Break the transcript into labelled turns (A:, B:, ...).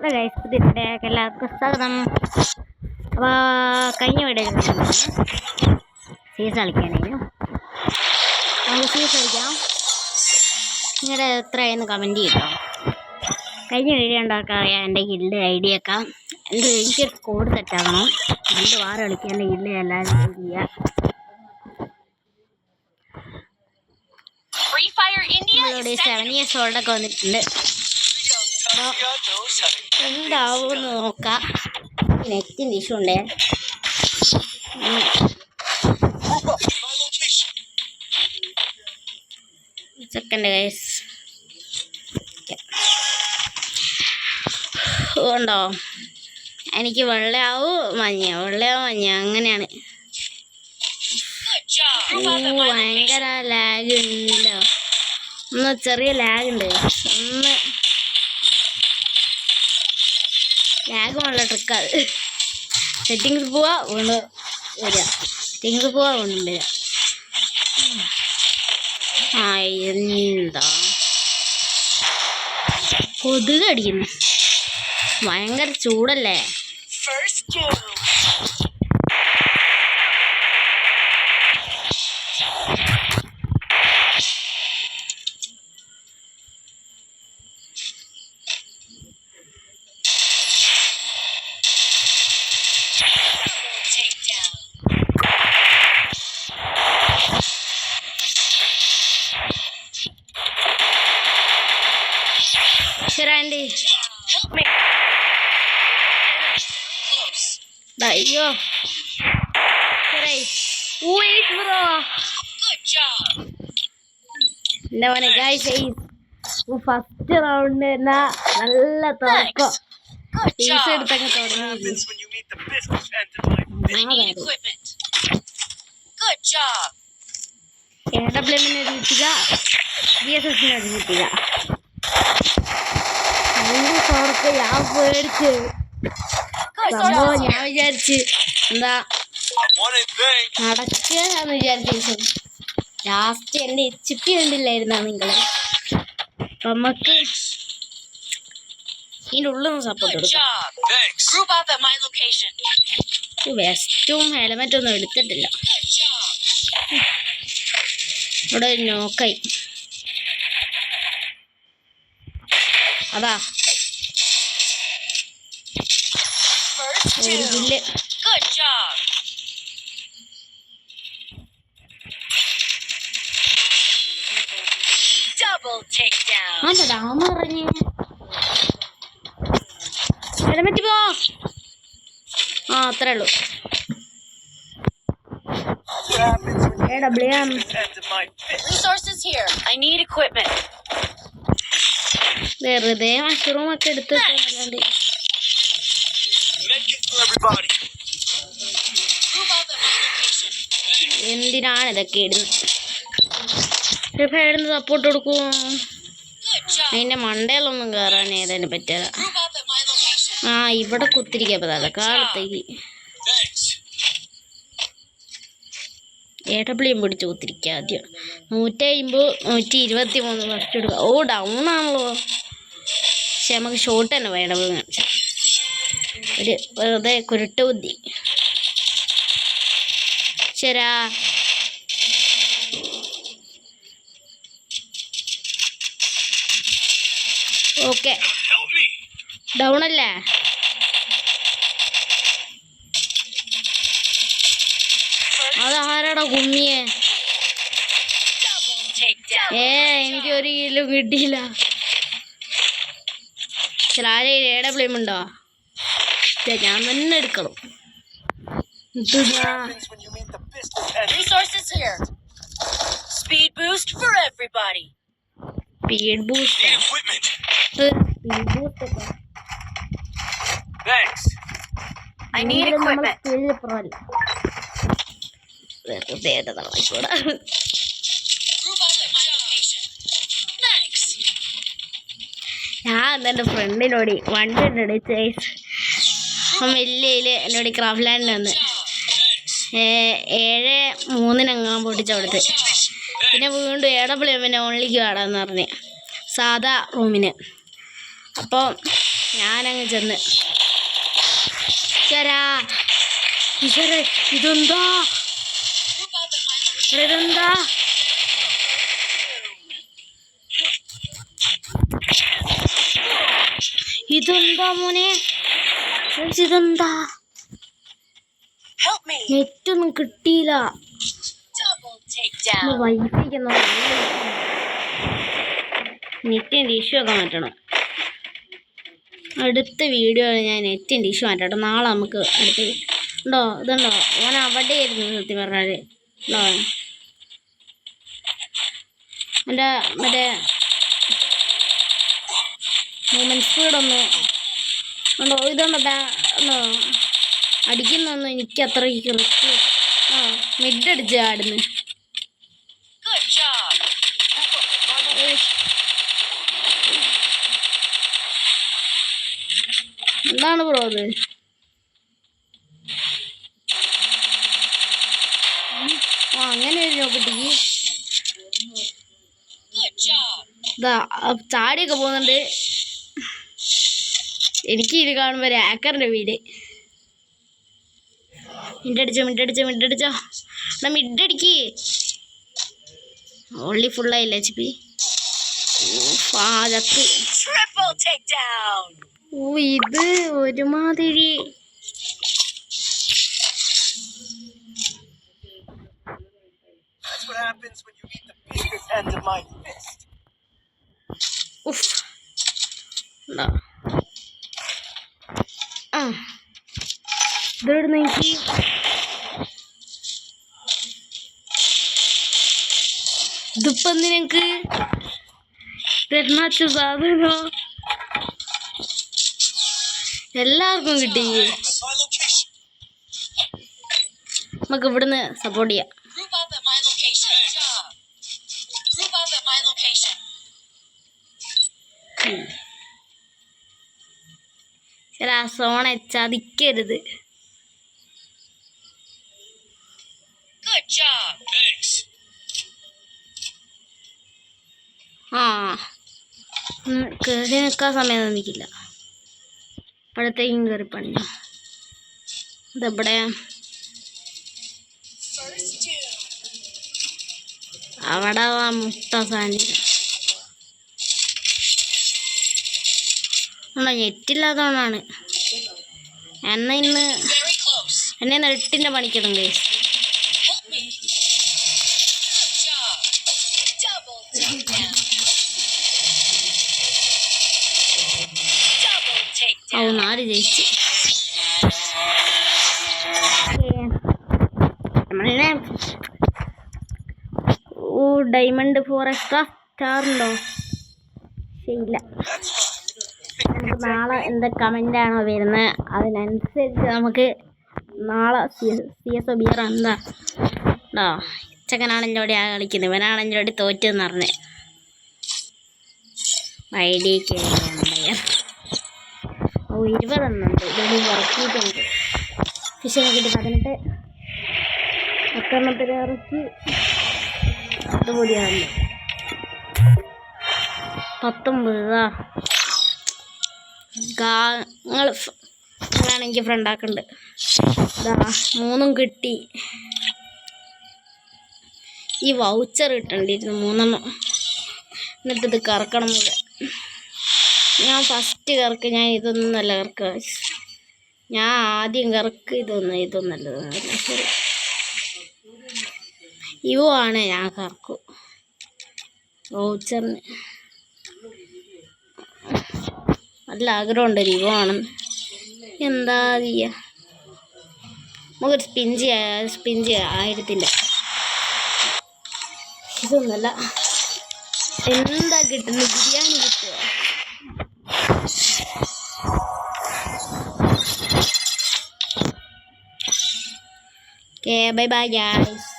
A: എല്ലാവർക്കും സ്വാഗതം. അപ്പോൾ കഴിഞ്ഞ വീഡിയോയിൽ സീസ് കളിക്കാനായിരുന്നു. നമുക്ക് സീസ് കളിക്കാം. നിങ്ങളുടെ എത്രയായിരുന്നു കമൻറ്റ് ചെയ്തോ. കഴിഞ്ഞ വീഡിയോ ഉണ്ടാക്കാൻ അറിയാം എൻ്റെ ഗിൽഡ് ഐഡിയ ഒക്കെ. എനിക്കൊരു കോഡ് തെറ്റാകണം. ഗിൽഡ് വാർ കളിക്കാൻ എൻ്റെ ഗിൽഡ് എല്ലാവരും ചെയ്യുക. നമ്മളിവിടെ 7 years ഓൾഡൊക്കെ വന്നിട്ടുണ്ട്. എന്താവും നോക്കാം. നെറ്റിൻ്റെ ഇഷ്യൂ ഉണ്ടേ. സെക്കൻഡ് ഗൈസ് ഉണ്ടോ? എനിക്ക് വെള്ളയാവും മഞ്ഞ അങ്ങനെയാണ്. ഭയങ്കര ലാഗ് ഉണ്ടോ? ഒന്ന് ചെറിയ ലാഗ് ഉണ്ട്. ഒന്ന് ലാഗ് ഉള്ള ട്രിക്കാത്. സെറ്റിങ്സ് പോവാ വീണ് വരിക, സെറ്റിങ്സ് പോവാ വീണ്ടും വരിക. എന്താ കൊതുക് അടിക്കുന്നു. ഭയങ്കര ചൂടല്ലേ. ശരാണ്ടി അയ്യോ എന്താ മോനെ ഗൈസ്, ഫസ്റ്റ് റൗണ്ട് എന്നാ നല്ല തുറക്കം. ടീസ് എടുത്തൊക്കെ തുടങ്ങി. AWM-നെ കിട്ടുക, BSS-നെ കിട്ടുക. ഞാൻ പേടിച്ച് സംഭവം ഞാൻ വിചാരിച്ച് എന്താ നടക്കുകയെന്ന് വിചാരിച്ചു. ലാസ്റ്റ് എൻ്റെ HP കണ്ടില്ലായിരുന്ന നിങ്ങള്. നമുക്ക് ഇതിൻ്റെ ഉള്ളിൽ സപ്പോർട്ട് കൊടുക്കാം. വെസ്റ്റും ഹെൽമെറ്റും ഒന്നും എടുത്തിട്ടില്ല. ഇവിടെ നോക്കായി. അതാ ില് ഡാമ പറഞ്ഞേ ഹെൽമെറ്റ് പോ. അത്രേ ഉള്ളൂ. AWM വെറുതെ മഷ്റൂം ഒക്കെ എടുത്ത് എന്തിനാണ് ഇതൊക്കെ ഇടുന്നത്? ഇടുന്ന് സപ്പോർട്ട് കൊടുക്കും. അതിൻ്റെ മണ്ടയിലൊന്നും കയറാൻ ഏതായാലും പറ്റില്ല. ഇവിടെ കുത്തിരിക്കപ്പോ കാലത്തേക്ക് AWM പിടിച്ച് കുത്തിരിക്കുക. ആദ്യം 150 123 ഫസ്റ്റ് എടുക്കുക. ഡൗൺ ആണല്ലോ. പക്ഷെ നമുക്ക് ഷോട്ട് തന്നെ വേണം. ഒരു വെറുതെ കുരുട്ട് ബുദ്ധി. ശരാ ഓക്കെ ഡൗൺ അല്ലേ? അതാരാടാ കുമ്മിയെ? എനിക്ക് ഒരു കിലോ കിട്ടിയില്ല. ആരെയും AWM ഉണ്ടോ? ഞാൻ തന്നെ എടുക്കണം. സ്പീഡ് ബൂസ്റ്റ് വെറുതെ ഞാൻ എൻ്റെ ഫ്രണ്ടിനോട് വണ്ടി വലിയ എന്നോട് ക്രാഫ്റ്റ് ലാൻഡിൽ വന്ന് 7-3 പൊട്ടിച്ച കൊടുത്ത്. പിന്നെ വീണ്ടും AWM ഓൺലിക്ക് വേണമെന്ന് പറഞ്ഞ് സാധാ റൂമിന്. അപ്പോൾ ഞാനങ്ങ് ചെന്ന് ഈശ്വരാ ഇതെന്താ മോനെ ഇതെന്താ നെറ്റൊന്നും കിട്ടിയില്ല വൈകിപ്പിക്കുന്നു നെറ്റിൻ്റെ ഇഷ്യൂ ഒക്കെ മാറ്റണം അടുത്ത വീഡിയോ ഞാൻ നെറ്റിൻ്റെ ഇഷ്യൂ മാറ്റട്ടെ നാളെ നമുക്ക് അടുത്ത് ഉണ്ടോ ഇതുണ്ടോ ഓൻ അവിടെ ആയിരുന്നു സത്യം പറഞ്ഞാൽ ഉണ്ടോ എൻ്റെ മറ്റേ മൂമെൻറ്റ് സ്പീഡൊന്ന് ഉണ്ടോ ഇതുണ്ടോ ഉണ്ടോ അടിക്കുന്നൊന്നും എനിക്ക് അത്രയ്ക്ക് റിസ്ക് മിഡടിച്ച് ആടുന്നു എന്താണ് ബ്രോ അത് അങ്ങനെ ഒരു നോക്കട്ടിക്ക് ഇതാ ചാടിയൊക്കെ പോകുന്നുണ്ട് എനിക്ക് ഇത് കാണുമ്പോൾ ഒരു ആക്കറിൻ്റെ വീട് മിഡടിച്ചോ എന്നാ മിഡടിക്ക് ഓൺലി ഫുള്ളായില്ല HP ചത്ത് ഇത് ഒരുമാതിരി ഇതെവിടുന്ന് എനിക്ക് ഇതിപ്പം നിനക്ക് പെരുന്നാച്ച സാധനോ എല്ലാവർക്കും കിട്ടി നമുക്ക് ഇവിടുന്ന് സപ്പോർട്ട് ചെയ്യാം ചില സോണെ ചതിക്കരുത് കയറി നിൽക്കാൻ സമയം തന്നിക്കില്ല അപ്പോഴത്തേക്കും കയറി പണിഞ്ഞു ഇതെവിടെ അവിടെ മുട്ട സാധനം നെറ്റില്ലാത്തതുകൊണ്ടാണ് എന്നെ നെട്ടിൻ്റെ പണിക്കിടും ഗൈസ് നാല് ജയിച്ച് നമ്മളിനെ ഡയമണ്ട് 4 എക്സ്ട്രാ സ്റ്റാർ ഉണ്ടോ ശരിയില്ല നമുക്ക് നാളെ എന്താ കമൻ്റാണോ വരുന്നത് അതിനനുസരിച്ച് നമുക്ക് നാളെ CSOBR എന്താ ഉണ്ടോ ചെക്കനാണെൻ്റെ അവിടെ കളിക്കുന്നത് ഇവനാണെൻ്റെ അവിടെ തോറ്റെന്ന് പറഞ്ഞ് ID ഓ 20 എണ്ണുണ്ട് ഇതിൽ ഇറക്കിയിട്ടുണ്ട് ഫിഷിനെ കിട്ടി 18 10 ഇറക്കി അതുകൂടിയാണ് 19 നിങ്ങളാണെങ്കിൽ ഫ്രണ്ട് ആക്കുന്നുണ്ട് ഇതാ 3 കിട്ടി ഈ വൗച്ചർ കിട്ടണ്ടിരുന്നു 3 എന്നിട്ടിത് കറക്കണം മുഴുവൻ ഞാൻ ഫസ്റ്റ് കറക്ക് ഞാൻ ഇതൊന്നല്ല കറക്കുക ഞാൻ ആദ്യം കറക്ക് ഇതൊന്നല്ല ശരി ഇവ ആണ് ഞാൻ കറക്കും വൗച്ചറിന് നല്ല ആഗ്രഹമുണ്ട് ഒരു ഇവ ആണെന്ന് എന്താ ചെയ്യുക നമുക്കൊരു സ്പിഞ്ച് 1000-ൻ്റെ ഇതൊന്നല്ല എന്താ കിട്ടുന്നത് ബിരിയാണി കിട്ടുക Okay, bye-bye guys.